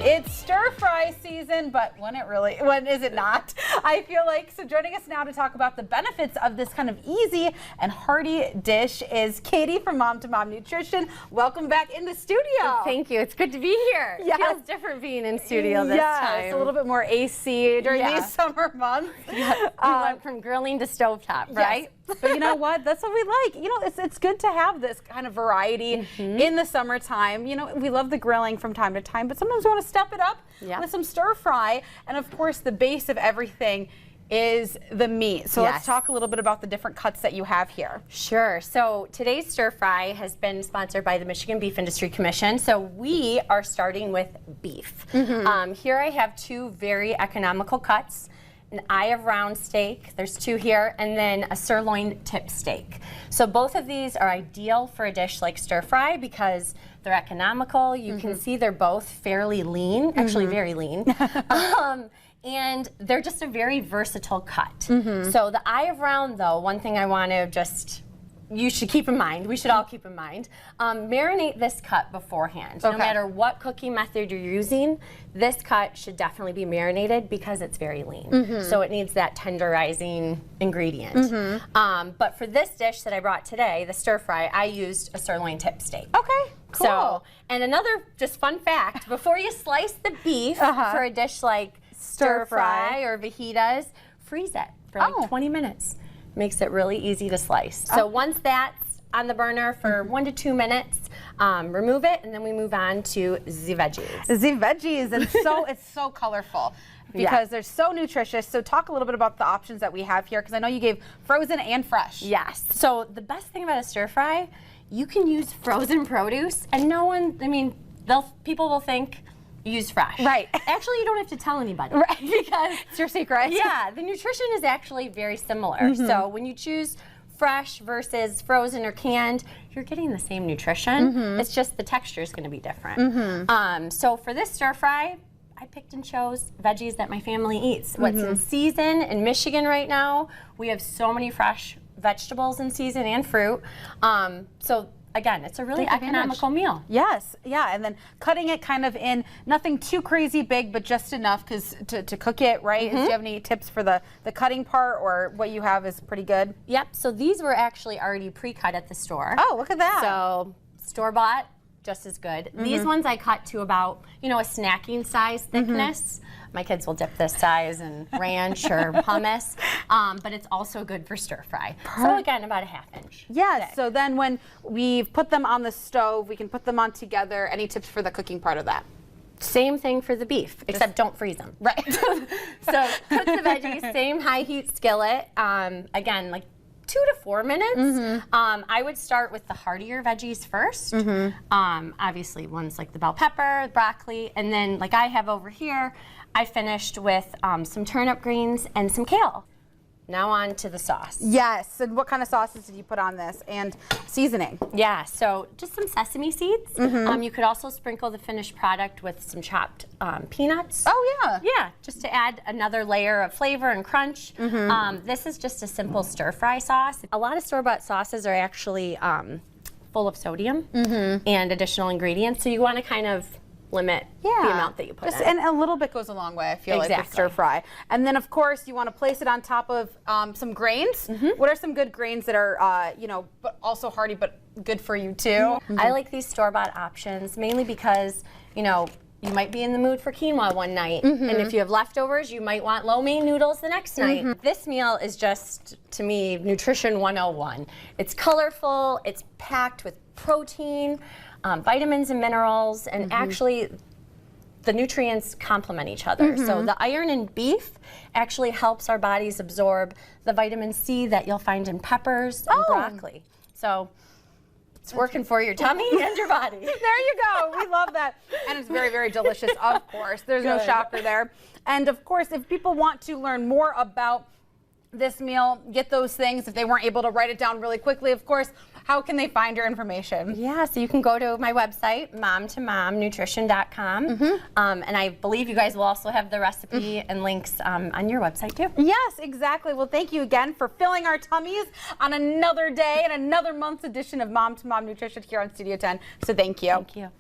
It's stir fry season, but when is it not? I feel like. So joining us now to talk about the benefits of this kind of easy and hearty dish is Katie from Mom to Mom Nutrition. Welcome back in the studio. Thank you. It's good to be here. Yes. It feels different being in studio this time. It's a little bit more AC during these summer months. Yes. We went from grilling to stovetop, right? Yes. But you know what? That's what we like. You know, it's good to have this kind of variety in the summertime. You know, we love the grilling from time to time, but sometimes we want to step it up with some stir fry. And of course, the base of everything is the meat. So let's talk a little bit about the different cuts that you have here. Sure. So today's stir fry has been sponsored by the Michigan Beef Industry Commission. So we are starting with beef. Here I have two very economical cuts. An eye of round steak, there's two here, and then a sirloin tip steak. So both of these are ideal for a dish like stir fry because they're economical. You can see they're both fairly lean, actually very lean. And they're just a very versatile cut. So the eye of round though, one thing I want to you should keep in mind, we should all keep in mind, marinate this cut beforehand. No matter what cooking method you're using, this cut should definitely be marinated because it's very lean. So it needs that tenderizing ingredient. But for this dish that I brought today, the stir fry, I used a sirloin tip steak. Okay, cool. So, and another just fun fact, before you slice the beef for a dish like stir fry or fajitas, freeze it for like 20 minutes. Makes it really easy to slice. So once that's on the burner for 1 to 2 minutes, remove it, and then we move on to the veggies. The veggies, and it's so colorful because they're so nutritious. So talk a little bit about the options that we have here, because I know you gave frozen and fresh. Yes. So the best thing about a stir fry, you can use frozen produce, and people will think use fresh. Right. Actually, you don't have to tell anybody. Right. Because it's your secret. Yeah, the nutrition is actually very similar. So when you choose fresh versus frozen or canned, you're getting the same nutrition. It's just the texture is going to be different. So for this stir fry, I picked and chose veggies that my family eats. What's in season in Michigan right now, we have so many fresh vegetables in season and fruit. So again, it's a really economical meal. Yes, yeah, and then cutting it kind of in, nothing too crazy big, but just enough to cook it, right? Do you have any tips for the cutting part, or what you have is pretty good? Yep, so these were actually already pre-cut at the store. Oh, look at that. So store-bought, just as good. These ones I cut to about, a snacking size thickness. My kids will dip this size in ranch or hummus, but it's also good for stir fry. So again, about a ½ inch. Yes, thick. so then when we've put them on the stove, we can put them on together. Any tips for the cooking part of that? Same thing for the beef, except don't freeze them. Right. So cook the veggies, same high heat skillet. Again, like 2 to 4 minutes. I would start with the heartier veggies first. Obviously ones like the bell pepper, broccoli, and then like I have over here, I finished with some turnip greens and some kale. Now on to the sauce. Yes, and what kind of sauces did you put on this, and seasoning? Yeah, so just some sesame seeds. You could also sprinkle the finished product with some chopped peanuts. Oh yeah. Yeah, just to add another layer of flavor and crunch. This is just a simple stir fry sauce. A lot of store-bought sauces are actually full of sodium and additional ingredients, so you want to kind of limit the amount that you put in. And a little bit goes a long way, I feel like, with stir fry. And then, of course, you want to place it on top of some grains. What are some good grains that are, but also hearty, but good for you too? I like these store-bought options, mainly because, you might be in the mood for quinoa one night, and if you have leftovers, you might want lo mein noodles the next night. This meal is just, to me, nutrition 101. It's colorful, it's packed with protein, vitamins and minerals, and actually the nutrients complement each other. So the iron in beef actually helps our bodies absorb the vitamin C that you'll find in peppers and broccoli. So it's working for your tummy and your body. There you go. We love that. And it's very, very delicious, of course. There's no shocker there. And of course, if people want to learn more about this meal, get those things, if they weren't able to write it down really quickly, of course, how can they find your information? Yeah, so you can go to my website, momtomomnutrition.com, and I believe you guys will also have the recipe and links on your website too. Yes, exactly. Well, thank you again for filling our tummies on another day and another month's edition of Mom to Mom Nutrition here on Studio 10. So thank you. Thank you.